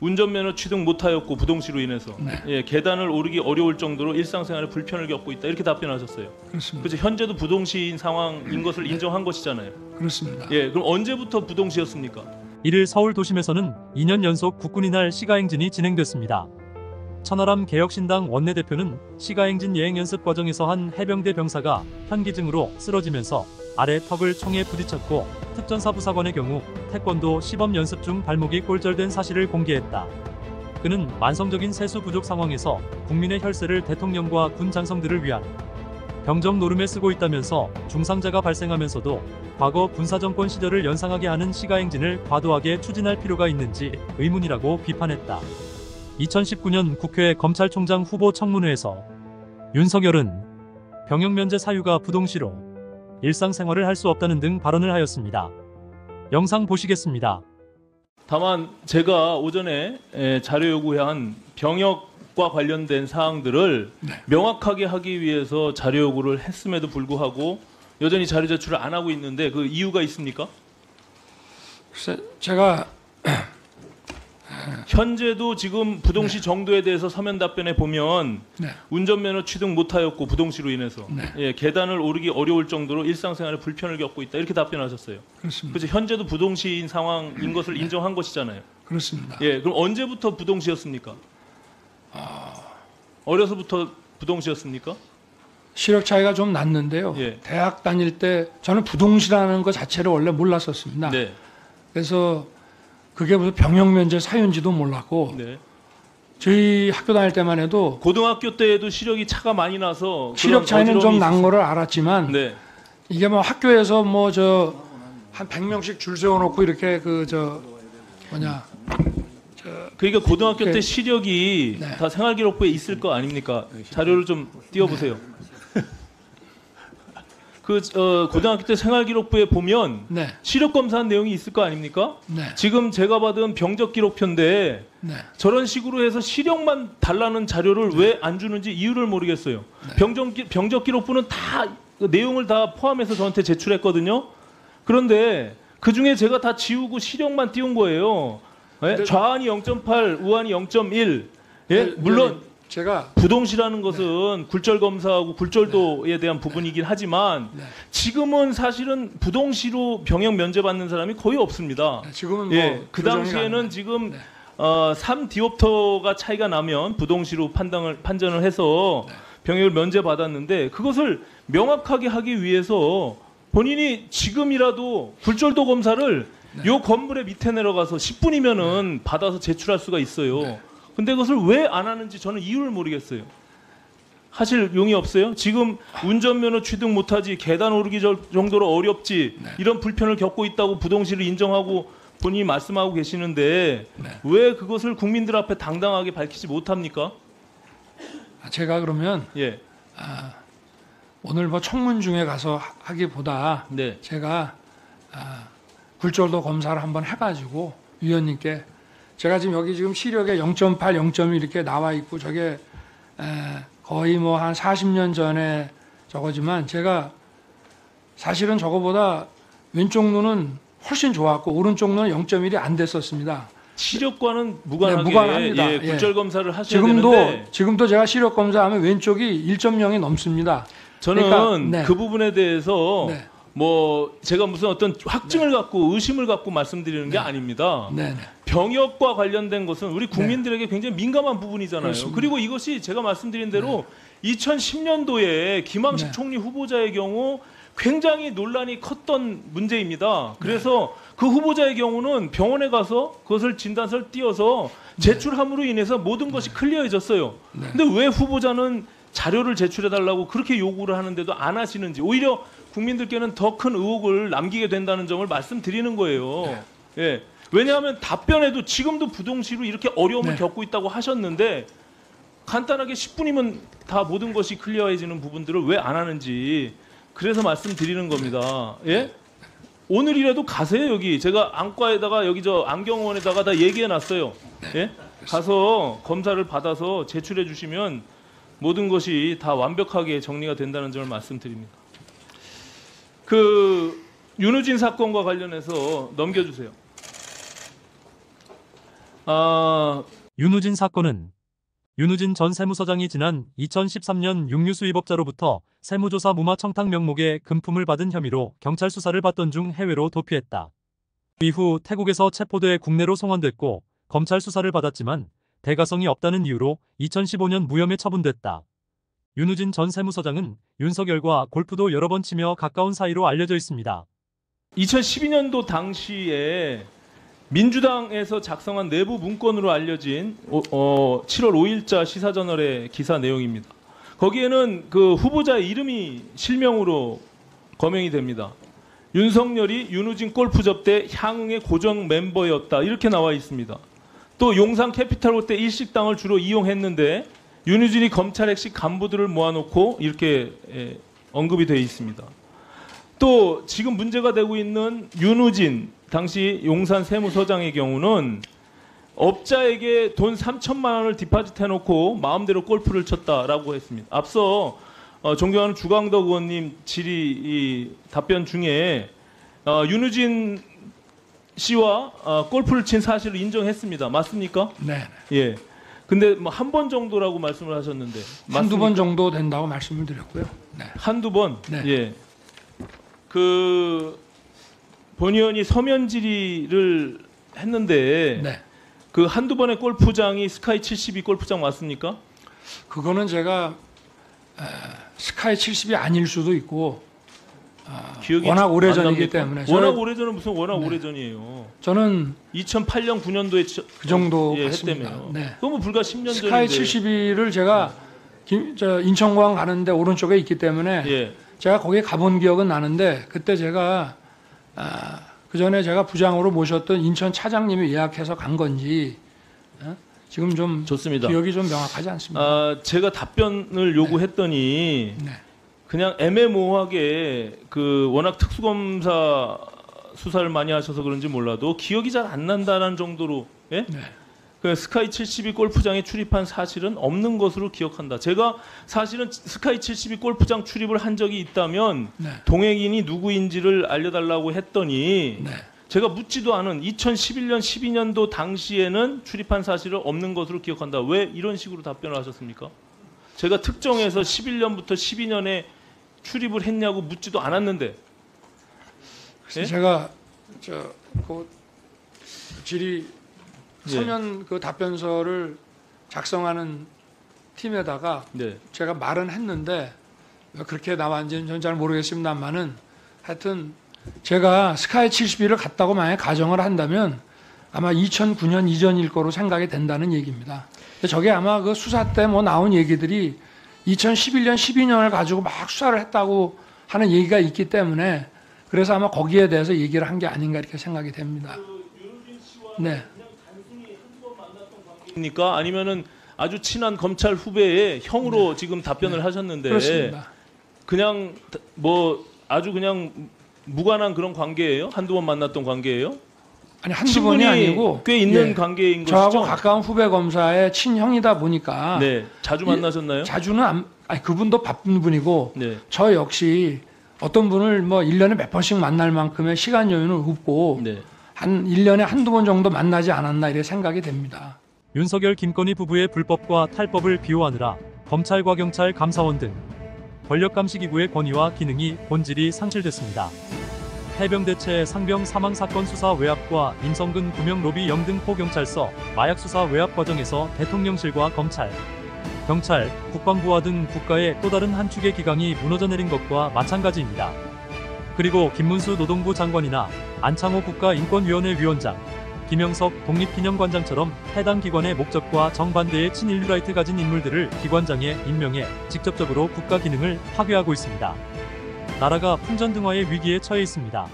운전면허 취득 못하였고 부동시로 인해서 네. 예, 계단을 오르기 어려울 정도로 일상생활에 불편을 겪고 있다 이렇게 답변하셨어요. 그렇습니다. 그래서 현재도 부동시인 상황인 것을 인정한 것이잖아요. 그렇습니다. 예, 그럼 언제부터 부동시였습니까? 이를 서울 도심에서는 2년 연속 국군의 날 시가행진이 진행됐습니다. 천하람 개혁신당 원내대표는 시가행진 예행 연습 과정에서 한 해병대 병사가 현기증으로 쓰러지면서 아래 턱을 총에 부딪혔고 특전사부사관의 경우 태권도 시범 연습 중 발목이 골절된 사실을 공개했다. 그는 만성적인 세수 부족 상황에서 국민의 혈세를 대통령과 군 장성들을 위한 병정 노름에 쓰고 있다면서 중상자가 발생하면서도 과거 군사정권 시절을 연상하게 하는 시가행진을 과도하게 추진할 필요가 있는지 의문이라고 비판했다. 2019년 국회 검찰총장 후보 청문회에서 윤석열은 병역 면제 사유가 부동시로 일상생활을 할 수 없다는 등 발언을 하였습니다. 영상 보시겠습니다. 다만 제가 오전에 자료 요구한 병역과 관련된 사항들을 명확하게 하기 위해서 자료 요구를 했음에도 불구하고 여전히 자료 제출을 안 하고 있는데 그 이유가 있습니까? 글쎄, 제가 현재도 지금 부동시 정도에 대해서 서면 답변에 보면 운전면허 취득 못하였고 부동시로 인해서 예, 계단을 오르기 어려울 정도로 일상생활에 불편을 겪고 있다 이렇게 답변하셨어요. 그렇습니다. 그래서 현재도 부동시인 상황인 것을 인정한 것이잖아요. 그렇습니다. 예, 그럼 언제부터 부동시였습니까? 어려서부터 부동시였습니까? 시력 차이가 좀 났는데요. 예. 대학 다닐 때 저는 부동시라는 것 자체를 원래 몰랐었습니다. 네. 그래서 그게 무슨 병역 면제 사유인지도 몰랐고 네. 저희 학교 다닐 때만 해도 고등학교 때에도 시력이 차가 많이 나서 시력 차이는 좀 난 거를 알았지만 네. 이게 뭐 학교에서 뭐 저 한 100명씩 줄 세워놓고 이렇게 그러니까 고등학교 그- 때 시력이 네. 다 생활기록부에 있을 거 아닙니까? 자료를 좀 띄워보세요. 고등학교 때 생활기록부에 보면 네, 시력 검사한 내용이 있을 거 아닙니까? 네, 지금 제가 받은 병적기록표인데 네. 저런 식으로 해서 시력만 달라는 자료를 왜 안 주는지 이유를 모르겠어요. 병적기록부는 다 그 내용을 다 포함해서 저한테 제출했거든요. 그런데 그 중에 제가 다 지우고 시력만 띄운 거예요. 예? 좌안이 0.8, 우안이 0.1. 예? 물론 제가 부동시라는 것은 굴절 검사하고 굴절도에 대한 부분이긴 하지만 지금은 사실은 부동시로 병역 면제받는 사람이 거의 없습니다. 지금은 뭐 예, 그 교정이 당시에는 가능해요. 지금 네. 3디옵터가 차이가 나면 부동시로 판정을 해서 병역을 면제받았는데 그것을 명확하게 하기 위해서 본인이 지금이라도 굴절도 검사를 요 건물의 밑에 내려가서 10분이면은 받아서 제출할 수가 있어요. 근데 그것을 왜 안 하는지 저는 이유를 모르겠어요. 하실 용이 없어요? 지금 운전면허 취득 못하지, 계단 오르기 정도로 어렵지, 이런 불편을 겪고 있다고 부동시를 인정하고 본인이 말씀하고 계시는데 왜 그것을 국민들 앞에 당당하게 밝히지 못합니까? 제가 그러면 예. 오늘 뭐 청문 중에 가서 하기보다 네. 제가 굴절도 검사를 한번 해가지고 위원님께 제가 지금 여기 지금 시력에 0.8, 0.1 이렇게 나와 있고 저게 거의 뭐 한 40년 전에 저거지만 제가 사실은 저거보다 왼쪽 눈은 훨씬 좋았고 오른쪽 눈은 0.1이 안 됐었습니다. 시력과는 무관하게 무관합니다. 예, 굴절 예. 검사를 하셔야 되는데 지금도 제가 시력 검사하면 왼쪽이 1.0이 넘습니다. 저는 그러니까, 그 부분에 대해서 네. 뭐 제가 무슨 어떤 확증을 갖고 의심을 갖고 말씀드리는 게 아닙니다. 네, 네. 병역과 관련된 것은 우리 국민들에게 굉장히 민감한 부분이잖아요. 그렇습니다. 그리고 이것이 제가 말씀드린 대로 2010년도에 김황식 네. 총리 후보자의 경우 굉장히 논란이 컸던 문제입니다. 그래서 그 후보자의 경우는 병원에 가서 그것을 진단서를 띄어서 제출함으로 인해서 모든 것이 클리어해졌어요. 근데 왜 후보자는 자료를 제출해달라고 그렇게 요구를 하는데도 안 하시는지 오히려 국민들께는 더 큰 의혹을 남기게 된다는 점을 말씀드리는 거예요. 예. 왜냐하면 답변에도 지금도 부동시로 이렇게 어려움을 겪고 있다고 하셨는데 간단하게 10분이면 다 모든 것이 클리어해지는 부분들을 왜 안 하는지 그래서 말씀드리는 겁니다. 예? 오늘이라도 가세요. 여기 제가 안과에다가 여기 저 안경원에다가 다 얘기해 놨어요. 예? 가서 검사를 받아서 제출해 주시면 모든 것이 다 완벽하게 정리가 된다는 점을 말씀드립니다. 그 윤우진 사건과 관련해서 넘겨주세요. 윤우진 사건은 윤우진 전 세무서장이 지난 2013년 육류 수입업자로부터 세무조사 무마 청탁 명목의 금품을 받은 혐의로 경찰 수사를 받던 중 해외로 도피했다. 이후 태국에서 체포돼 국내로 송환됐고 검찰 수사를 받았지만 대가성이 없다는 이유로 2015년 무혐의 처분됐다. 윤우진 전 세무서장은 윤석열과 골프도 여러 번 치며 가까운 사이로 알려져 있습니다. 2012년도 당시에 민주당에서 작성한 내부 문건으로 알려진 7월 5일자 시사저널의 기사 내용입니다. 거기에는 그 후보자의 이름이 실명으로 거명이 됩니다. 윤석열이 윤우진 골프 접대 향응의 고정 멤버였다, 이렇게 나와 있습니다. 또 용산 캐피탈 롯데 일식당을 주로 이용했는데 윤우진이 검찰 핵심 간부들을 모아놓고 이렇게 언급이 되어 있습니다. 또 지금 문제가 되고 있는 윤우진 당시 용산 세무서장의 경우는 업자에게 돈 3천만 원을 디파짓 해놓고 마음대로 골프를 쳤다라고 했습니다. 앞서 존경하는 주광덕 의원님 질의 답변 중에 윤우진 씨와 골프를 친 사실을 인정했습니다. 맞습니까? 네. 예. 근데 뭐 한 번 정도라고 말씀을 하셨는데 한두 번 정도 된다고 말씀을 드렸고요. 네. 한두 번? 네. 예. 그 본 의원이 서면 질의를 했는데 네. 그 한두 번의 골프장이 스카이 72 골프장 맞습니까? 그거는 제가 스카이 70이 아닐 수도 있고 기억이 워낙 안 오래전이기 납니까? 때문에 워낙 오래전은 무슨 워낙 네. 오래전이에요. 저는 2008년 9년도에 그 정도 예, 같습니다. 했다며요. 네. 그거 뭐 불과 10년 스카이 전인데. 72를 제가 인천공항 가는데 오른쪽에 있기 때문에 예. 제가 거기에 가본 기억은 나는데 그때 제가 그 전에 제가 부장으로 모셨던 인천 차장님이 예약해서 간 건지 지금 좀 좋습니다. 기억이 좀 명확하지 않습니다. 제가 답변을 요구했더니 네. 그냥 애매모호하게 그 워낙 특수검사 수사를 많이 하셔서 그런지 몰라도 기억이 잘 안 난다는 정도로 예? 네. 그 스카이 72 골프장에 출입한 사실은 없는 것으로 기억한다. 제가 사실은 스카이 72 골프장 출입을 한 적이 있다면 네. 동행인이 누구인지를 알려달라고 했더니 네. 제가 묻지도 않은 2011년 12년도 당시에는 출입한 사실은 없는 것으로 기억한다. 왜 이런 식으로 답변을 하셨습니까? 제가 특정해서 11년부터 12년에 출입을 했냐고 묻지도 않았는데. 그래서 예? 제가 그 질의 예. 서면 그 답변서를 작성하는 팀에다가 네. 제가 말은 했는데 그렇게 나왔는지는 저는 잘 모르겠습니다만은 하여튼 제가 스카이 72를 갔다고 만약에 가정을 한다면 아마 2009년 이전일 거로 생각이 된다는 얘기입니다. 저게 아마 그 수사 때 뭐 나온 얘기들이 2011년, 12년을 가지고 막 수사를 했다고 하는 얘기가 있기 때문에 그래서 아마 거기에 대해서 얘기를 한 게 아닌가 이렇게 생각이 됩니다. 네. 입니까? 아니면은 아주 친한 검찰 후배의 형으로 지금 답변을 하셨는데 그렇습니다. 그냥 뭐 아주 그냥 무관한 그런 관계예요? 한두 번 만났던 관계예요? 아니 한두 번이 아니고 꽤 있는 예, 관계인 것이죠? 저하고 가까운 후배 검사의 친형이다 보니까 네, 자주 만나셨나요? 자주는 아니 그분도 바쁜 분이고 네, 저 역시 어떤 분을 뭐 1년에 몇 번씩 만날 만큼의 시간 여유는 없고 네. 한 1년에 한두 번 정도 만나지 않았나 이렇게 생각이 됩니다. 윤석열 김건희 부부의 불법과 탈법을 비호하느라 검찰과 경찰 감사원 등 권력감시기구의 권위와 기능이 본질이 상실됐습니다. 해병대체 상병 사망 사건 수사 외압과 임성근 구명 로비 영등포 경찰서 마약 수사 외압 과정에서 대통령실과 검찰, 경찰, 국방부와 등 국가의 또 다른 한 축의 기강이 무너져 내린 것과 마찬가지입니다. 그리고 김문수 노동부 장관이나 안창호 국가인권위원회 위원장, 김영석 독립기념관장처럼 해당 기관의 목적과 정반대의 친인류 라이트 가진 인물들을 기관장에 임명해 직접적으로 국가 기능을 파괴하고 있습니다. 나라가 풍전등화의 위기에 처해 있습니다.